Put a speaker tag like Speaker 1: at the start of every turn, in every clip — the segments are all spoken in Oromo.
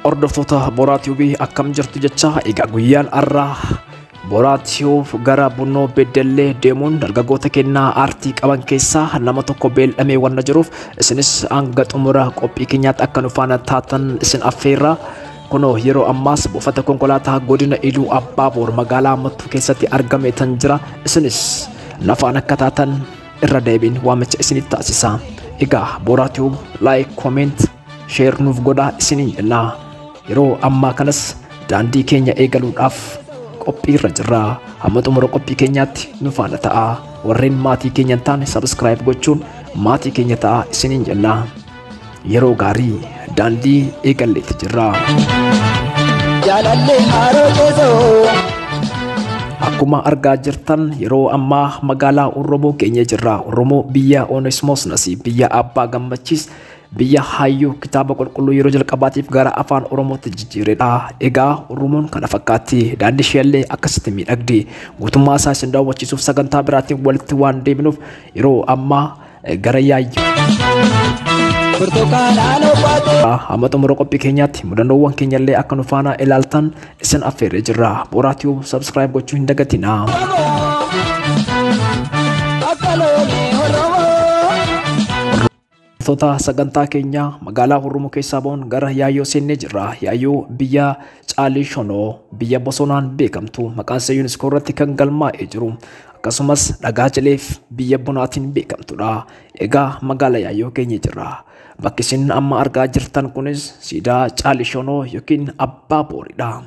Speaker 1: Hordoftoota Boraatiiwbii akkam jirtu jecha egaa guyyaan har'aa Boraatiiwuf gara Bunnoo Beddellee deemuun dargaggoota kennaa aartii qaban keessaa nama tokko beeldhamee wanna jiruuf isinis hanga xumura qophii keenyaatti akka nu faana taatan isin affeerra. Kunoo yeroo ammaas buufata konkolaataa godina Iluu Abbaaboor magaalaa Mattuu keessatti argame tan jira. Isinis nafaan akka taatan irra deebiin waamicha isinitti taasisa. Egaa Boraatiiwuf like, comment, share nuuf godhaa isiniin jenna. Yeroo ammaa kanas daandii keenya eegaluudhaaf qophii irra jirra. Hamma xumura qophii keenyaatti nu faana ta'a. Warreen maatii keenya hin taane subscribe gochuun maatii keenya ta'a isiniin jenna. Yeroo gaarii daandii eegalleetti jirra. Akkuma argaa jirtan yeroo ammaa magaalaa Oromoo keenya jirra. Oromoo biyya Onesmoos Nasiib, biyya Abbaa Gammachiis, biyya Hayyuu kitaaba qulqulluu yeroo jalqabaatiif gara afaan Oromootti jijjiiredha. Egaa Oromoon kana fakkaatti daandii isheellee akkasitti miidhagdi. Guutummaa isaa isin daawwachiisuuf sagantaa biraatiin walitti waan deebinuuf yeroo ammaa gara Yaayyuu. Hamma xumura qophii keenyaatti mudannoowwan keenyallee akka nu faana ilaaltan isin affeerree jirra. Boraatiiwuf subscribe gochuu hin dagatinaa. Toota sagantaa keenya magaalaa Oromoo keessaa bahuun gara Yaayyoo seennee jirra. Yaayyoo biyya Caalii Shonoo, biyya bosonaan beekamtu, maqaan ishee UNESCO irratti kan galmaa'ee jiru. Akkasumas dhagaa cileef biyya bunaatiin beekamtudha. Egaa magaalaa Yaayyoo keenya jirra. Bakki isin amma argaa jirtan kunis siidaa Caalii Shonoo yookiin Abbaaboridha.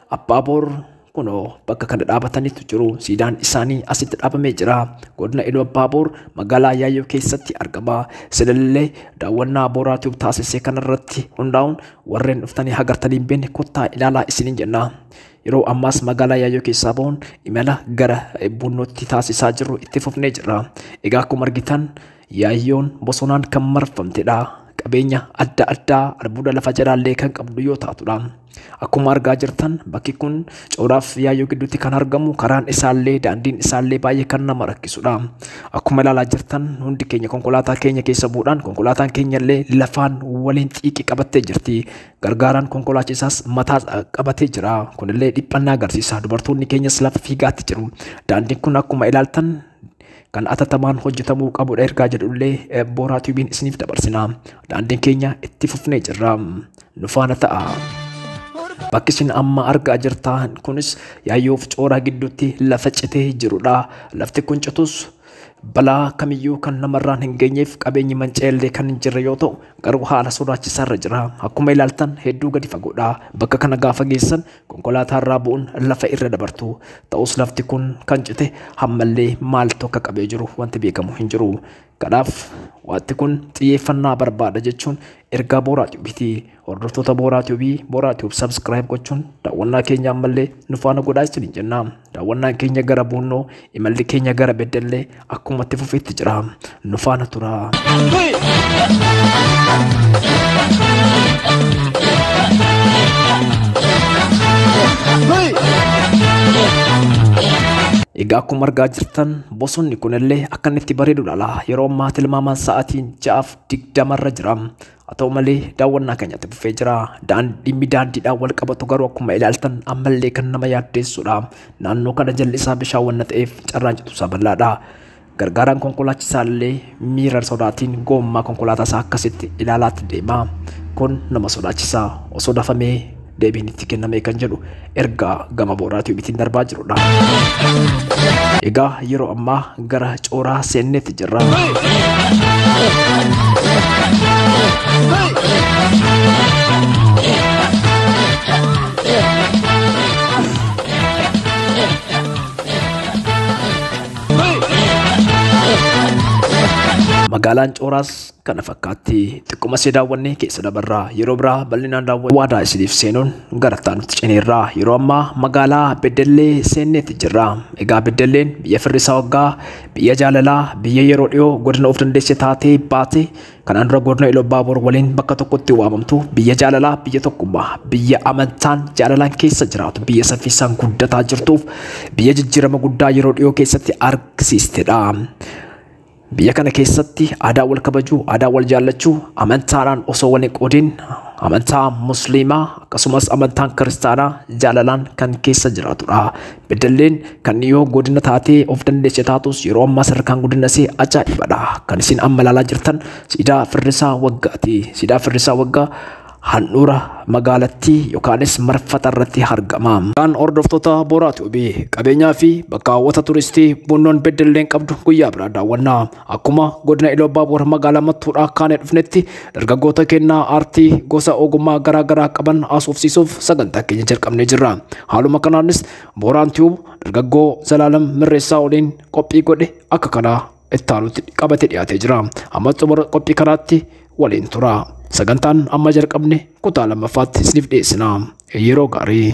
Speaker 1: Abbaaboor kunoo bakka kana dhaabatanitu jiru. Siidaan isaanii asitti dhaabamee jira. Godina Iluu Abbaaboor magaalaa Yaayyoo keessatti argama. Sinillee daawwannaa Boraatiiwuf taasisee kanarratti hundaa'uun warreen dhuftanii agartanii hin beekne kottaa ilaalaa isiniin jenna. Yeroo ammaas magaalaa Yaayyoo keessaa bahuun imala gara Bunnootti taasisaa jirru itti fufnee jirra. Egaa akkuma argitan Yaayyoon bosonaan kan marfamtedha. Qabeenya adda addaa albuuda lafa jalaallee kan qabdu yoo taatudha. Akkuma argaa jirtan bakki kun Cooraaf Yaayyoo gidduutti kan argamu. Karaan isaallee daandiin isaallee baay'ee kan nama rakkisudha. Akkuma ilaalaa jirtan hundi keenya konkolaataa keenya keessa bu'uudhaan konkolaataan keenyallee lafaan waliin xiiqii qabattee jirti. Gargaaraan konkolaachisaas mataa qabatee jira. Kunillee dhiphannaa agarsiisa. Dubartoonni keenyas lafa fiigaatti jiru. Daandiin kun akkuma ilaaltan kan atatamaan hojjetamuu qabudha. Ergaa jedhullee Boraatiiwbiin isiniif dabarsina. Daandiin keenya itti fufnee jirra. Nu faana ta'a. Bakki isin amma argaa jirtan kunis Yaayyoof Cooraa gidduutti lafa citee jirudha. Lafti kun citus balaa kamiyyuu kan namarraan hin geenyeef qabeenyi manca'ellee kan hin jirre yoo ta'u garuu haala sodaachisaarra jira. Akkuma ilaaltan hedduu gadi fagoodha. Bakka kana gaafa geessan konkolaataarraa bu'uun lafa irra dabartu. Ta'us lafti kun kan cite hammallee maaltu akka qabee jiru wanti beekamu hin jiru. Kanaaf wanti kun xiyyeeffannaa barbaada jechuun ergaa Boraatiiwbiiti. Hordoftoota Boraatiiwbii Boraatiiwuf subscribe gochuun daawwannaa keenya ammallee nu faana godhaa isiniin jenna. Daawwannaan keenya gara Bunnoo, imalli keenya gara Beddellee akkuma itti fufeetti jira. Nu faana tura. Egaa akkuma argaa jirtan bosonni kunillee akka inni itti bareedudha. Yeroo ammaa tilmaamaan sa'aatiin 6:20 jira. Haa ta'u malee daawwannaa keenyatti fufee jira. Dhimmi daandiidhaan wal qabatu garuu akkuma ilaaltan ammallee kan nama yaaddeessudha. Naannoo kana jalli isaa bishaan waan ta'eef carraan cituusaa bal'aadha. Gargaaraan konkolaachisaallee miira sodaatiin gommaa konkolaataa isaa akkasitti ilaalaatti deema. Kun nama sodaachisa. Osoo dafamee deebiin itti kennamee kan jedhu ergaa gama Boraatiiwbiitiin darbaa jirudha. Egaa yeroo ammaa gara Cooraa seenneetti jirra. Magaalaan Cooraas kana fakkaatti. Xiqquma see daawwannee keessa dabarraa. Yeroo biraa bal'inaan daawwannee waadaa isiniif seenuun gara taanutti ceneerraa. Yeroo ammaa magaalaa Beddellee seenneetti jirra. Egaa Beddelleen biyya firrisaa waggaa, biyya jaalalaa, biyya yeroo dhiyoo godina of dandeesse taatee baate kanaan dura godina Iluu Abbaaboor waliin bakka tokkotti waamamtu. Biyya jaalalaa, biyya tokkummaa, biyya amantaan jaalalaan keessa jiraatu, biyya saffisaan guddataa jirtuuf biyya jijjiirama guddaa yeroo dhiyoo keessatti argisiistedha. Biyya kana keessatti aadaa wal kabajuu, aadaa wal jaallachuu, amantaadhaan osoo wal hin qoodin amantaa musliimaa akkasumas amantaan kiristaanaa jaalalaan kan keessa jiraatudha. Beddelleen kan dhiyoo godina taatee of dandeesse taatus yeroo ammaa sadarkaan guddina isee ajaa'ibadha. Kan isin amma ilaalaa jirtan siidaa Firrisaa Waggaati. Siidaa Firrisaa Waggaa handhuura magaalattii yookaanis marfata irratti argama. Kan hordoftoota Booraa Tiivii qabeenyaa fi bakka hawwata turistii Bunnoon Beddelleen qabdu guyyaa biraa daawwannaa. Akkuma godina Iluu Abbaa Booraa magaalaa Mattuudhaa kaanee dhufnetti dargaggoota kennaa aartii gosa ogummaa garaa garaa qaban haasofsiisuuf sagantaa keenya jalqabnee jirra. Haaluma kanaanis Booraan Tiivii dargaggoo Zalaalam Mirreessaa waliin qophii godhe akka kanaa itti aanutti qabatee dhiyaatee jira. Amma xumura qophii kanaatti waliin tura. Sagantaan amma jalqabne kutaa lammaffaatti isiniif dhiyeessina. Yeroo gaarii.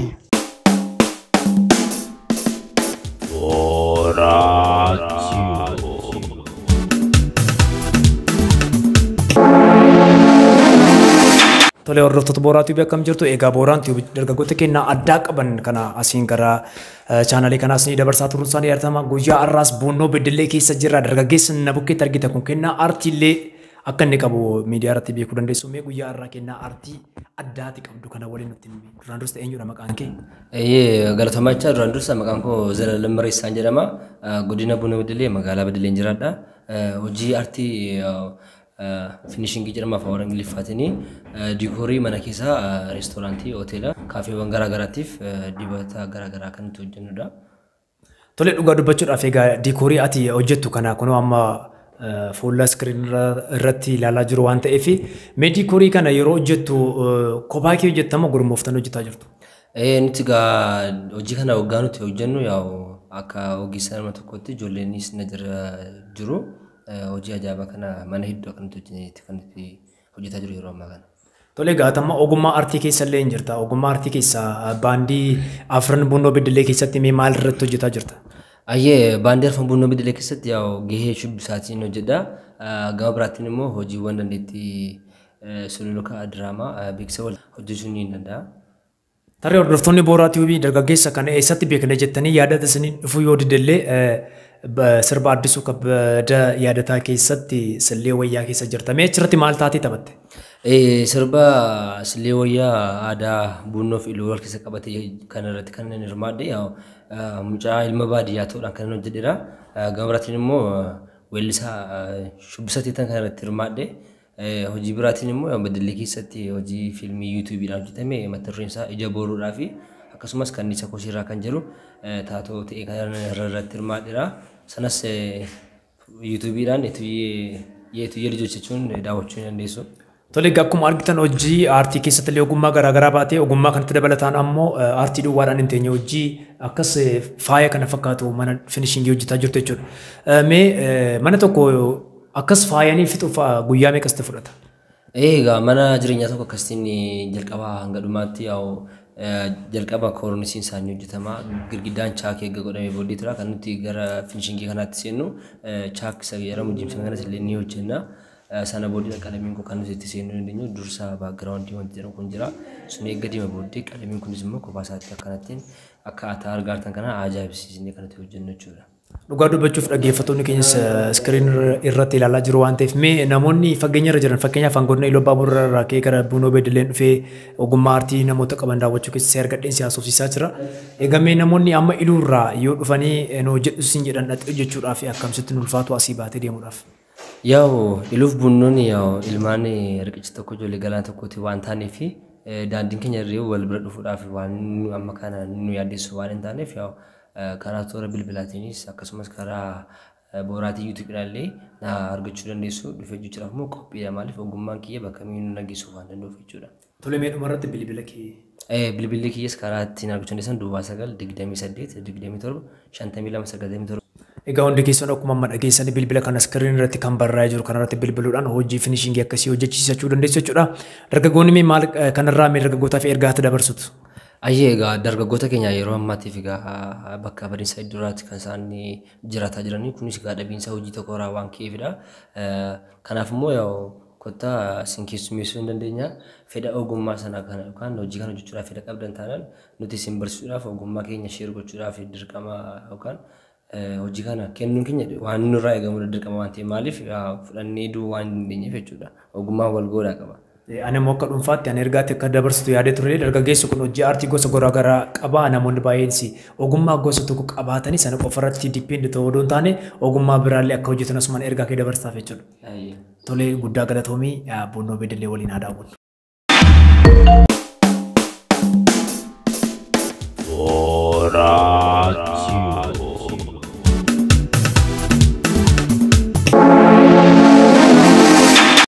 Speaker 1: Tole hordoftoota Booraa Tiivii akkam jirtu? Egaa Booraan Tiivii dargaggoota kennaa addaa qaban kana asiin gara chaanalii kanaas ni dabarsaa turuun isaanii yaadatamaa. Guyyaa har'aas Bunnoo Beddellee keessa jirra. Dargaggeessa na bukkeetti argita kun kennaa aartiillee akka inni qabu miidiyaa irratti beekuu dandeessu. Mee guyyaa har'aa kennaa aartii addaati qabdu kana waliin nutti himi. Duraan dursa eenyudha maqaan kee?
Speaker 2: Galatoomachaa duraan dursa maqaan koo Zalaalam Mirreessaan jedhama. Godina Bunnoo Beddellee magaalaa Beddelleen jiraadha. Hojii aartii finishingii jedhama afaan Ingiliffaatiin diikoorii mana keessaa reestooraantii hoteela kaafeewwan garaa garaatiif dibata garaa garaa kan itti hojjennudha.
Speaker 1: Tole dhugaa dubbachuudhaaf egaa diikoorii ati hojjettu kana kunoo amma fuula iskiriin irratti ilaalaa jiru waan ta'eef mee diikoorii kana yeroo hojjettu kophaa kee hojjettama gurmooftan hojjetaa jirtu?
Speaker 2: Nuti egaa hojii kana waggaa nuti hojjennu yaa'u akka ogeessa nama tokkotti ijoolleenis na jira jiru. Hojii ajaa'ibaa kana mana hedduu akkanatti hojjetaa jiru yeroo ammaa kana.
Speaker 1: Tole egaa amma ogummaa aartii keessa illee hin jirta. Ogummaa aartii keessaa baandii afran Bunnoo Beddellee keessatti mee maal irratti hojjetaa jirta?
Speaker 2: Baandii afran Bunnoo Beddellee keessatti yaa'u gahee shubbisaatiin hojjedha. Gama biraattiin immoo hojiiwwan dandeettii sululuka diraamaa beeksisa wal hojjechuu ni danda'a.
Speaker 1: Tarree hordoftoonni Booraa Tiivii dargaggeessa kana eessatti beekna jettanii yaadata isiniin dhufuu yoo diddellee sirba Addisuu Kabbada yaadataa keessatti Sillee Wayyaa keessa jirta. Mee achirratti maal taatee taphatte?
Speaker 2: Sirba Sillee Wayyaa aadaa Bunnoo fi Iluu wal keessa qabate kan irratti kan inni hirmaadhe mucaa ilma baadiyyaa ta'uudhaan kan inni hojjedheera. Gama biraatiin immoo weellisaa shubbisa teetan kan irratti hirmaadhe. Hojii biraatiin immoo Beddellee keessatti hojii fiilmii yuutuubiidhaan hojjetame mata dureen isaa Ija Booruudhaa fi akkasumas Kanniisa Koshiirraa kan jedhu taatoo ta'e kan irratti hirmaadheera. Sanas yuutuubiidhaan yeetuyyee lijochachuun daawwachuu ni dandeessu.
Speaker 1: Tole egaa akkuma argitan hojii aartii keessatti illee ogummaa garaa garaa baatee ogummaa kanatti dabalataan ammoo aartii duwwaadhaan hin teenye hojii akkas faaya kana fakkaatu mana finishingii hojjetaa jirtu jechuudha. Mee mana tokko akkas faayanii fixuuf guyyaa meeqasti fudhata?
Speaker 2: Egaa mana jireenyaa tokko akkasitiin jalqabaa hanga dhumaatti yaa'u jalqaba koornisiin isaanii hojjetama. Girgiddaan chaakii eegga godhamee booddee tura kan nuti gara finishingii kanaatti seennu chaak isa jedhamu jimsima kanas illee ni hojjenna. Sana booddee qalamiin kun kan nuti itti seenuu dandeenyu dursa baagiraawundii wanti jedhamu kun jira. Sun eegga deema booddee qalamiin kunis immoo kophaa isaatti akkanattiin akka ati argitan kana ajaa'ibsiisnee kan nuti hojjennu jechuudha.
Speaker 1: Dhugaa dubbachuuf dhaggeeffattoonni keenyas iskiriin irratti ilaalaa jiru waan ta'eef mee namoonni fageenya irra jiran fakkeenyaaf godina Iluu Abbaa Booraa irraa ka'ee gara Bunnoo Beddelleen dhufee ogummaa aartii namoota qaban daawwachuu keessatti argadheen si haasofsiisaa jira. Egaa mee namoonni amma Iluu irraa yoo dhufanii noo jedhu siin jedhan dhaqee hojjechuudhaaf akkamitti ulfaatu asii baatee deemuudhaaf?
Speaker 2: Yaa'u Iluuf Bunnoon yaa'u ilmaan riqicha tokko ijoollee galaana tokkooti waan taaneef daandiin keenya irree wal bira dhufuudhaaf waan amma kana nu yaaddeessu waan hin taaneef yaa'u karaa toora bilbilaatiinis akkasumas karaa booraatii yuutuubiidhaallee na argachuu dandeessu. Dhufee jechuudhaaf immoo qophiidha maaliif ogummaan kiyya bakka miidhuu nageessuu waan danda'uuf jechuudha.
Speaker 1: Tole mee dhumarratti bilbila kee?
Speaker 2: Bilbilli kiyyas karaa ittiin argachuu dandeessan 928 27 52 97.
Speaker 1: Egaa hundi keessan akkuma amma dhageessan bilbila kana iskiriin irratti kan barraa'ee jiru kanarratti bilbiluudhaan hojii finishingii akkasii hojjechiisachuu dandeessu jechuudha. Dargaggoonni mee maal kanarraa mee dargaggootaaf ergaa dabarsitu?
Speaker 2: Egaa dargaggoota keenya yeroo ammaatiif egaa bakka badiinsa iddootti kan isaan jiraataa jiranii kunis egaa dhabiinsa hojii tokko irraa waan ka'eefidha. Kanaaf immoo kottaa isin keessummeessuu hin dandeenya. Fedha ogummaa sana kana yookaan hojii kana hojjechuudhaaf fedha qabdan taanaan nuti isin barsiisuudhaaf ogummaa keenya sheer gochuudhaaf dirqama yookaan hojii kana kennuun keenya waan nurraa eegamu dirqama waan ta'eef maaliif fudhannee waan hin dandeenyeef jechuudha. Ogummaa wal goodaa qaba.
Speaker 1: Ani immoo akka dhuunfaatti ani ergaatti akka dabarsitu yaadee ture dargaggeessi kun hojii aartii gosa garaagaraa qaba namoonni baay'eenis ogummaa gosa tokko qabaatanii sana qofarratti dipeend ta'uu odoo hin taane ogummaa biraallee akka hojjetan asumaan ergaa kee dabarsaaf jechuudha. Tolee guddaa galatoomii Buunoo Bedellee waliin haa daawwannu.